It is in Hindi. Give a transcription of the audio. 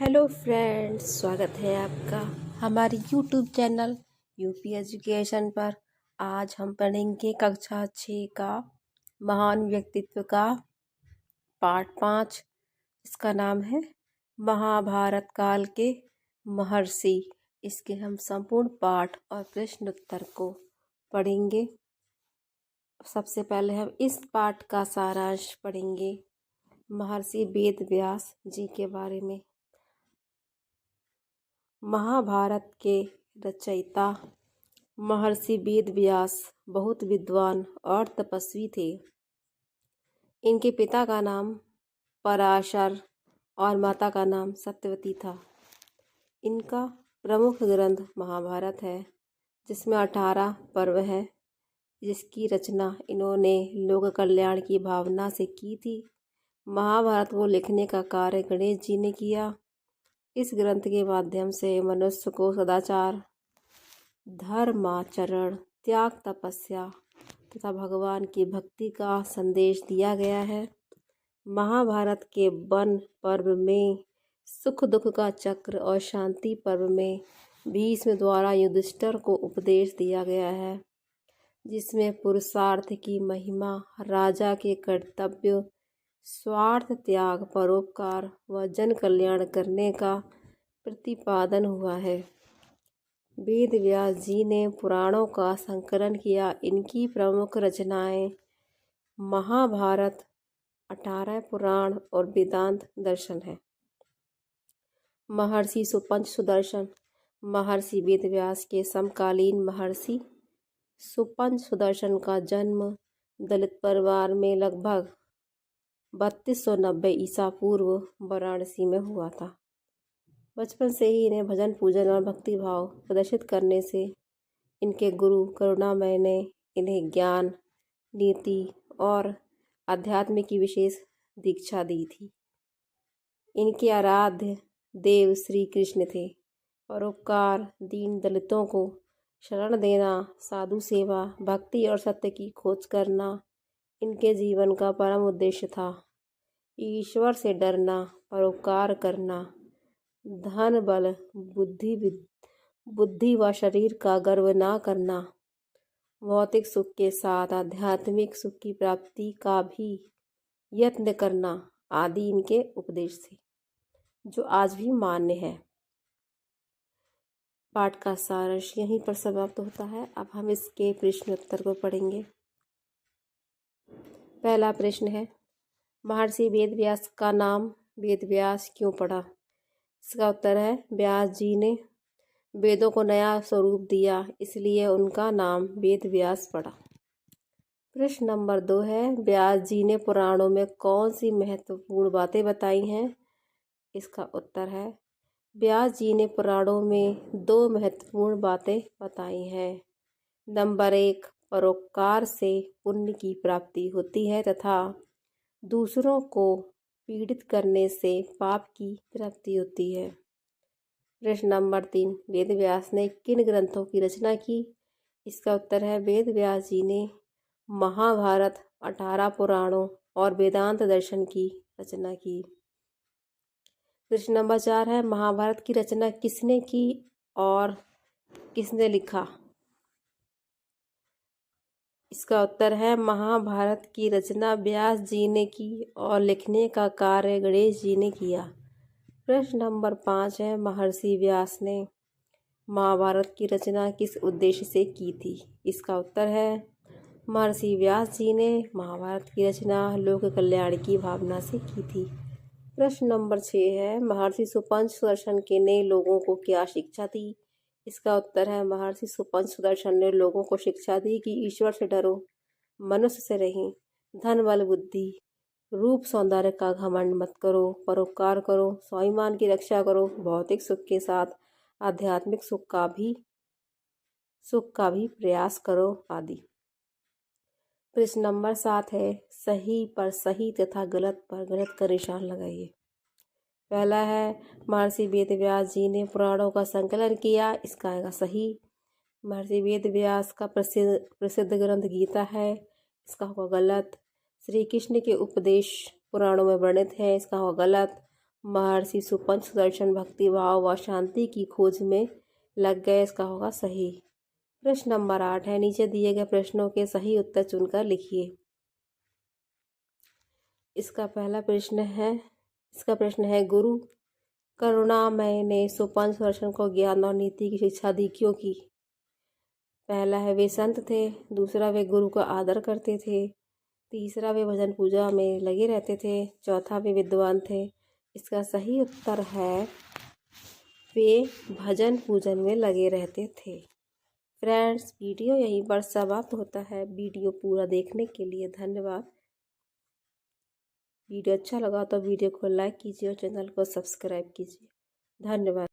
हेलो फ्रेंड्स, स्वागत है आपका हमारे यूट्यूब चैनल यूपी एजुकेशन पर। आज हम पढ़ेंगे कक्षा 6 का महान व्यक्तित्व का पार्ट 5। इसका नाम है महाभारत काल के महर्षि। इसके हम संपूर्ण पाठ और प्रश्न उत्तर को पढ़ेंगे। सबसे पहले हम इस पाठ का सारांश पढ़ेंगे महर्षि वेद व्यास जी के बारे में। महाभारत के रचयिता महर्षि वेद व्यास बहुत विद्वान और तपस्वी थे। इनके पिता का नाम पराशर और माता का नाम सत्यवती था। इनका प्रमुख ग्रंथ महाभारत है, जिसमें 18 पर्व है, जिसकी रचना इन्होंने लोक कल्याण की भावना से की थी। महाभारत को लिखने का कार्य गणेश जी ने किया। इस ग्रंथ के माध्यम से मनुष्य को सदाचार, धर्माचरण, त्याग, तपस्या तथा भगवान की भक्ति का संदेश दिया गया है। महाभारत के वन पर्व में सुख दुख का चक्र और शांति पर्व में भीष्म द्वारा युधिष्ठिर को उपदेश दिया गया है, जिसमें पुरुषार्थ की महिमा, राजा के कर्तव्य, स्वार्थ त्याग, परोपकार व जन कल्याण करने का प्रतिपादन हुआ है। वेद व्यास जी ने पुराणों का संकलन किया। इनकी प्रमुख रचनाएं महाभारत, 18 पुराण और वेदांत दर्शन है। महर्षि सुपंच सुदर्शन महर्षि वेद व्यास के समकालीन महर्षि सुपंच सुदर्शन का जन्म दलित परिवार में लगभग 3290 ईसा पूर्व वाराणसी में हुआ था। बचपन से ही इन्हें भजन, पूजन और भक्ति भाव प्रदर्शित करने से इनके गुरु करुणामय ने इन्हें ज्ञान, नीति और अध्यात्म की विशेष दीक्षा दी थी। इनके आराध्य देव श्री कृष्ण थे। परोपकार, दीन दलितों को शरण देना, साधु सेवा, भक्ति और सत्य की खोज करना इनके जीवन का परम उद्देश्य था। ईश्वर से डरना, परोपकार करना, धन बल, बुद्धि व शरीर का गर्व ना करना, भौतिक सुख के साथ आध्यात्मिक सुख की प्राप्ति का भी यत्न करना आदि इनके उपदेश थे, जो आज भी मान्य है। पाठ का सारांश यहीं पर समाप्त होता है। अब हम इसके प्रश्न उत्तर को पढ़ेंगे। पहला प्रश्न है, महर्षि वेद व्यास का नाम वेद व्यास क्यों पड़ा? इसका उत्तर है, व्यास जी ने वेदों को नया स्वरूप दिया, इसलिए उनका नाम वेद व्यास पड़ा। प्रश्न नंबर 2 है, व्यास जी ने पुराणों में कौन सी महत्वपूर्ण बातें बताई हैं? इसका उत्तर है, व्यास जी ने पुराणों में 2 महत्वपूर्ण बातें बताई हैं। नंबर 1, परोपकार से पुण्य की प्राप्ति होती है तथा दूसरों को पीड़ित करने से पाप की प्राप्ति होती है। प्रश्न नंबर 3, वेद व्यास ने किन ग्रंथों की रचना की? इसका उत्तर है, वेद व्यास जी ने महाभारत, 18 पुराणों और वेदांत दर्शन की रचना की। प्रश्न नंबर 4 है, महाभारत की रचना किसने की और किसने लिखा? इसका उत्तर है, महाभारत की रचना व्यास जी ने की और लिखने का कार्य गणेश जी ने किया। प्रश्न नंबर 5 है, महर्षि व्यास ने महाभारत की रचना किस उद्देश्य से की थी? इसका उत्तर है, महर्षि व्यास जी ने महाभारत की रचना लोक कल्याण की भावना से की थी। प्रश्न नंबर 6 है, महर्षि सुपंच सुदर्शन ने लोगों को क्या शिक्षा दी? इसका उत्तर है, महर्षि सुपंच सुदर्शन ने लोगों को शिक्षा दी कि ईश्वर से डरो, मनुष्य से नहीं, धन बल बुद्धि रूप सौंदर्य का घमंड मत करो, परोपकार करो, स्वाभिमान की रक्षा करो, भौतिक सुख के साथ आध्यात्मिक सुख का भी प्रयास करो आदि। प्रश्न नंबर 7 है, सही पर सही तथा गलत पर गलत का निशान लगाइए। पहला है, महर्षि वेद व्यास जी ने पुराणों का संकलन किया, इसका आएगा सही। महर्षि वेद व्यास का प्रसिद्ध ग्रंथ गीता है, इसका होगा गलत। श्री कृष्ण के उपदेश पुराणों में वर्णित है, इसका होगा गलत। महर्षि सुपंच सुदर्शन भक्ति भाव व शांति की खोज में लग गए। इसका होगा सही। प्रश्न नंबर 8 है, नीचे दिए गए प्रश्नों के सही उत्तर चुनकर लिखिए। इसका प्रश्न है गुरु करुणामय ने सुपंच सुदर्शन को ज्ञान और नीति की शिक्षा दी, क्यों की? पहला है वे संत थे, दूसरा वे गुरु का आदर करते थे, तीसरा वे भजन पूजा में लगे रहते थे, चौथा वे विद्वान थे। इसका सही उत्तर है वे भजन पूजन में लगे रहते थे। फ्रेंड्स, वीडियो यहीं पर समाप्त होता है। वीडियो पूरा देखने के लिए धन्यवाद। वीडियो अच्छा लगा तो वीडियो को लाइक कीजिए और चैनल को सब्सक्राइब कीजिए। धन्यवाद।